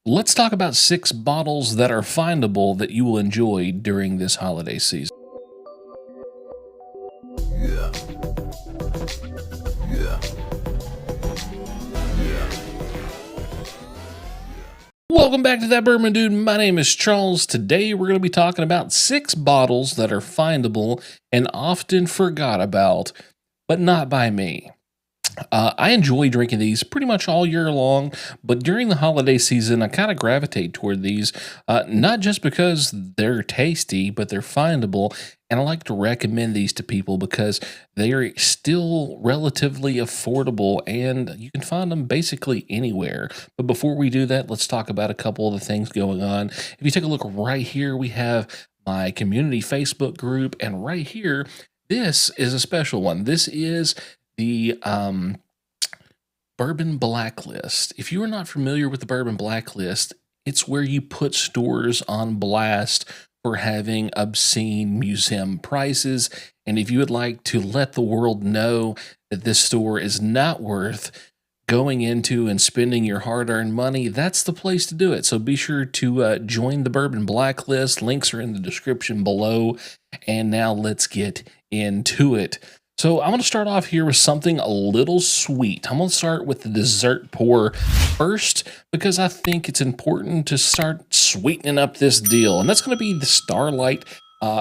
Let's talk about 6 bottles that are findable that you will enjoy during this holiday season. Yeah, yeah, yeah. Welcome back to That Bourbon Dude. My name is Charles. Today we're going to be talking about 6 bottles that are findable and often forgot about, but not by me. I enjoy drinking these pretty much all year long, but during the holiday season, I kind of gravitate toward these, not just because they're tasty, but they're findable. And I like to recommend these to people because they are still relatively affordable and you can find them basically anywhere. But before we do that, let's talk about a couple of the things going on. If you take a look right here, we have my community Facebook group, and right here, this is a special one. This is the Bourbon Blacklist. If you are not familiar with the Bourbon Blacklist, it's where you put stores on blast for having obscene museum prices. And if you would like to let the world know that this store is not worth going into and spending your hard-earned money, that's the place to do it. So be sure to join the Bourbon Blacklist. Links are in the description below. And now let's get into it. So I'm going to start off here with something a little sweet. I'm going to start with the dessert pour first because I think it's important to start sweetening up this deal. And that's going to be the Starlight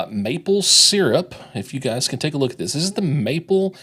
maple syrup. If you guys can take a look at this. This is the maple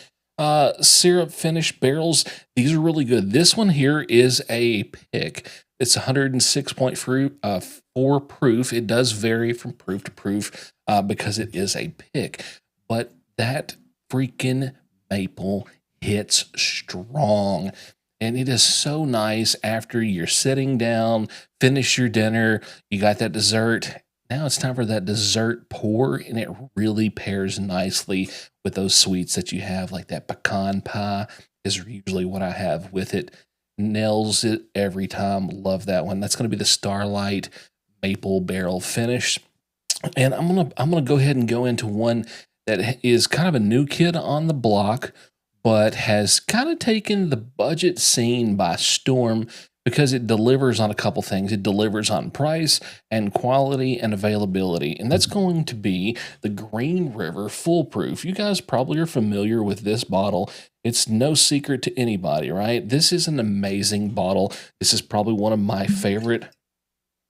syrup finished barrels. These are really good. This one here is a pick. It's 106.4 proof. It does vary from proof to proof because it is a pick. But that freaking maple hits strong, and it is so nice after you're sitting down, finish your dinner, you got that dessert. Now it's time for that dessert pour, and it really pairs nicely with those sweets that you have, like that pecan pie is usually what I have with it. Nails it every time. Love that one. That's going to be the Starlight maple barrel finish. And I'm gonna go ahead and go into one that is kind of a new kid on the block, but has kind of taken the budget scene by storm because it delivers on a couple things. It delivers on price and quality and availability. And that's going to be the Green River Foolproof. You guys probably are familiar with this bottle. It's no secret to anybody, right? This is an amazing bottle. This is probably one of my favorite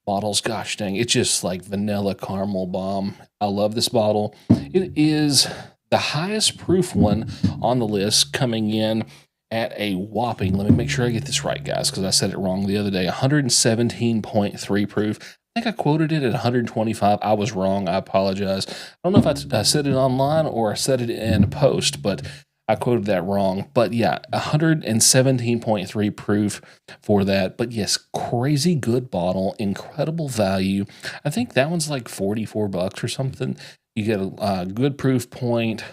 bottles. Gosh dang, it's just like vanilla caramel bomb. I love this bottle. It is the highest proof one on the list, coming in at a whopping, let me make sure I get this right, guys, because I said it wrong the other day, 117.3 proof. I think I quoted it at 125. I was wrong. I apologize. I don't know if I said it online or I said it in a post, but I quoted that wrong. But yeah, 117.3 proof for that. But yes, crazy good bottle, incredible value. I think that one's like 44 bucks or something. You get a good proof point,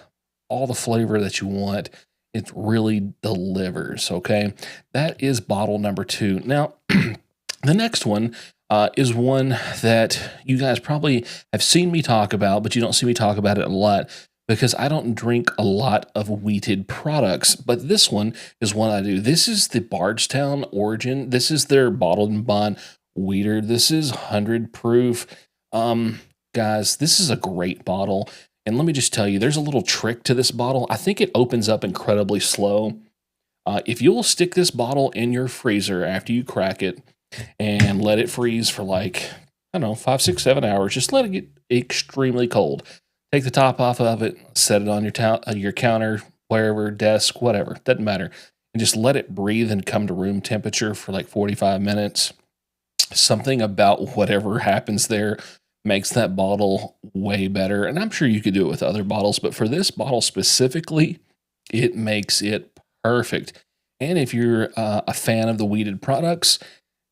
all the flavor that you want. It really delivers, okay? That is bottle number 2. Now, the next one is one that you guys probably have seen me talk about, but you don't see me talk about it a lot because I don't drink a lot of wheated products, but this one is one I do. This is the Bardstown Origin. This is their bottled and bond wheater. This is 100 proof. Guys, this is a great bottle. And let me just tell you, there's a little trick to this bottle. I think it opens up incredibly slow. If you'll stick this bottle in your freezer after you crack it and let it freeze for like, I don't know, 5, 6, 7 hours, just let it get extremely cold. Take the top off of it, set it on your counter, wherever, desk, whatever, doesn't matter. And just let it breathe and come to room temperature for like 45 minutes. Something about whatever happens there makes that bottle way better. And I'm sure you could do it with other bottles, but for this bottle specifically, it makes it perfect. And if you're a fan of the wheated products,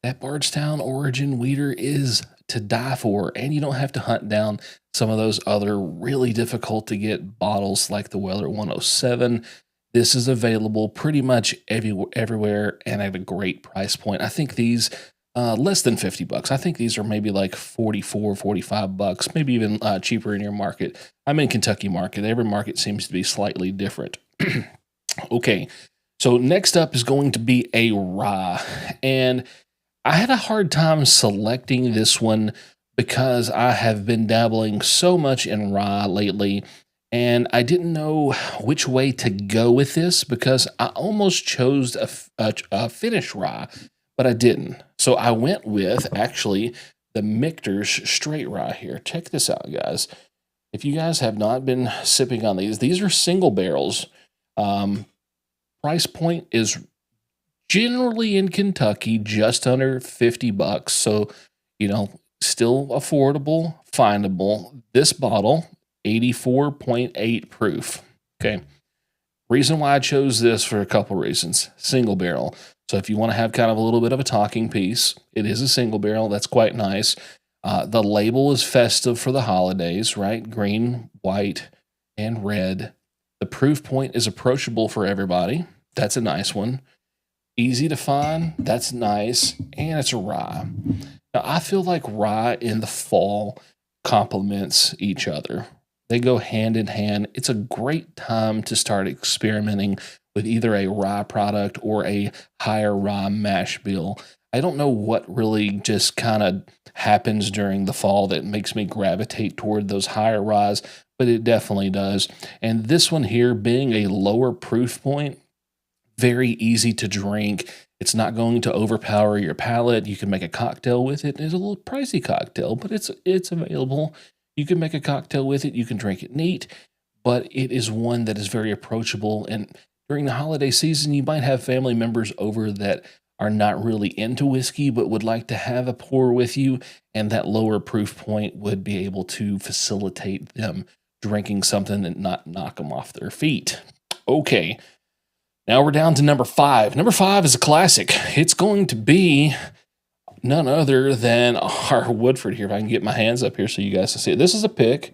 that Bardstown Origin wheater is to die for. And you don't have to hunt down some of those other really difficult to get bottles like the Weller 107. This is available pretty much everywhere and at a great price point. I think these less than 50 bucks. I think these are maybe like 44, 45 bucks, maybe even cheaper in your market. I'm in Kentucky market. Every market seems to be slightly different. Okay, so next up is going to be a rye. And I had a hard time selecting this one because I have been dabbling so much in rye lately, and I didn't know which way to go with this because I almost chose a Finnish rye, but I didn't. So I went with actually the Michter's straight rye here. Check this out, guys. If you guys have not been sipping on these are single barrels. Um, Price point is generally in Kentucky just under 50 bucks. So, still affordable, findable. This bottle, 84.8 proof. Okay. Reason why I chose this for a couple reasons. Single barrel. So if you want to have kind of a little bit of a talking piece, it is a single barrel. That's quite nice. The label is festive for the holidays, right? Green, white, and red. The proof point is approachable for everybody. That's a nice one. Easy to find. That's nice. And it's a rye. Now, I feel like rye in the fall complements each other. They go hand in hand. It's a great time to start experimenting with either a rye product or a higher rye mash bill. I don't know what really just kind of happens during the fall that makes me gravitate toward those higher ryes, but it definitely does. And this one here being a lower proof point, very easy to drink. It's not going to overpower your palate. You can make a cocktail with it. It's a little pricey cocktail, but it's available. You can make a cocktail with it. You can drink it neat, but it is one that is very approachable. And during the holiday season, you might have family members over that are not really into whiskey, but would like to have a pour with you. And that lower proof point would be able to facilitate them drinking something and not knock them off their feet. Okay. Now we're down to number 5. Number 5 is a classic. It's going to be none other than our Woodford here. If I can get my hands up here so you guys can see it. This is a pick.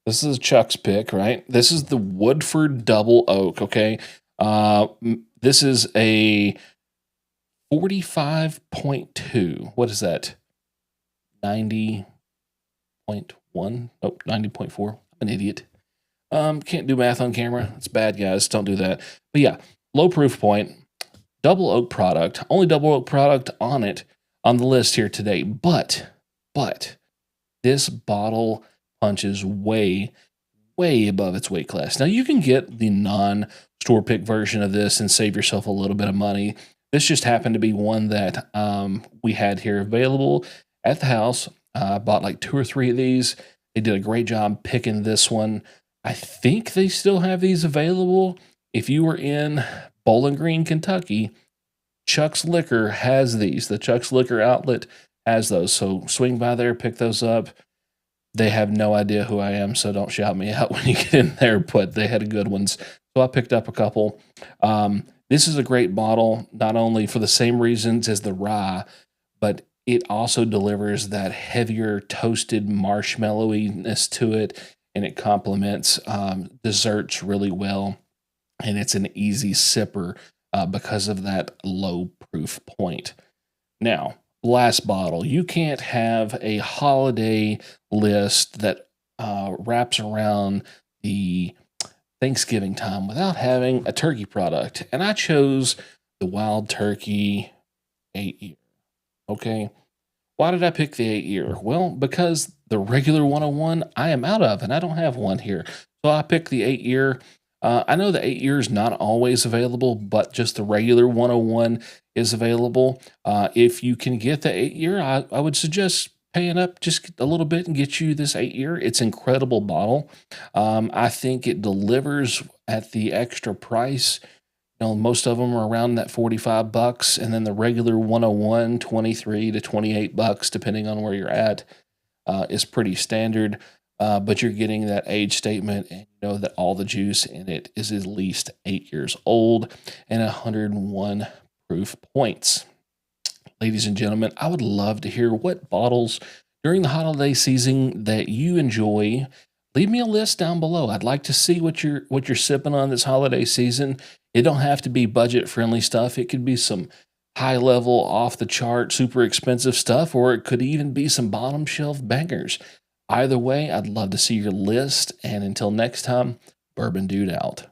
This is Chuck's pick, right? This is the Woodford Double Oak, okay? This is a 45.2. What is that? 90.1? Oh, 90.4. I'm an idiot. Can't do math on camera. It's bad, guys. Don't do that. But yeah, low proof point, double oak product, only double oak product on it on the list here today. But this bottle punches way above its weight class. Now you can get the non-store pick version of this and save yourself a little bit of money. This just happened to be one that we had here available at the house. I bought like 2 or 3 of these. They did a great job picking this one. I think they still have these available. If you were in Bowling Green, Kentucky, Chuck's Liquor has these. The Chuck's Liquor outlet has those. So swing by there, pick those up. They have no idea who I am, so don't shout me out when you get in there, but they had good ones. So I picked up a couple. This is a great bottle, not only for the same reasons as the rye, but it also delivers that heavier toasted marshmallowiness to it, and it complements desserts really well. And it's an easy sipper because of that low proof point. Now, last bottle. You can't have a holiday list that wraps around the Thanksgiving time without having a turkey product. And I chose the Wild Turkey 8-year. Okay. Why did I pick the 8-year? Well, because the regular 101 I am out of and I don't have one here. So I picked the 8-year. I know the 8-year is not always available, but just the regular 101 is available. If you can get the 8-year, I would suggest paying up just a little bit and get you this 8-year. It's an incredible bottle. I think it delivers at the extra price. Most of them are around that 45 bucks, and then the regular 101, 23 to 28 bucks, depending on where you're at, is pretty standard. But you're getting that age statement, and you know that all the juice in it is at least 8 years old and 101 proof points. Ladies and gentlemen, I would love to hear what bottles during the holiday season that you enjoy. Leave me a list down below. I'd like to see what you're sipping on this holiday season. It don't have to be budget-friendly stuff. It could be some high-level, off-the-chart, super expensive stuff, or it could even be some bottom-shelf bangers. Either way, I'd love to see your list. And until next time, Bourbon Dude out.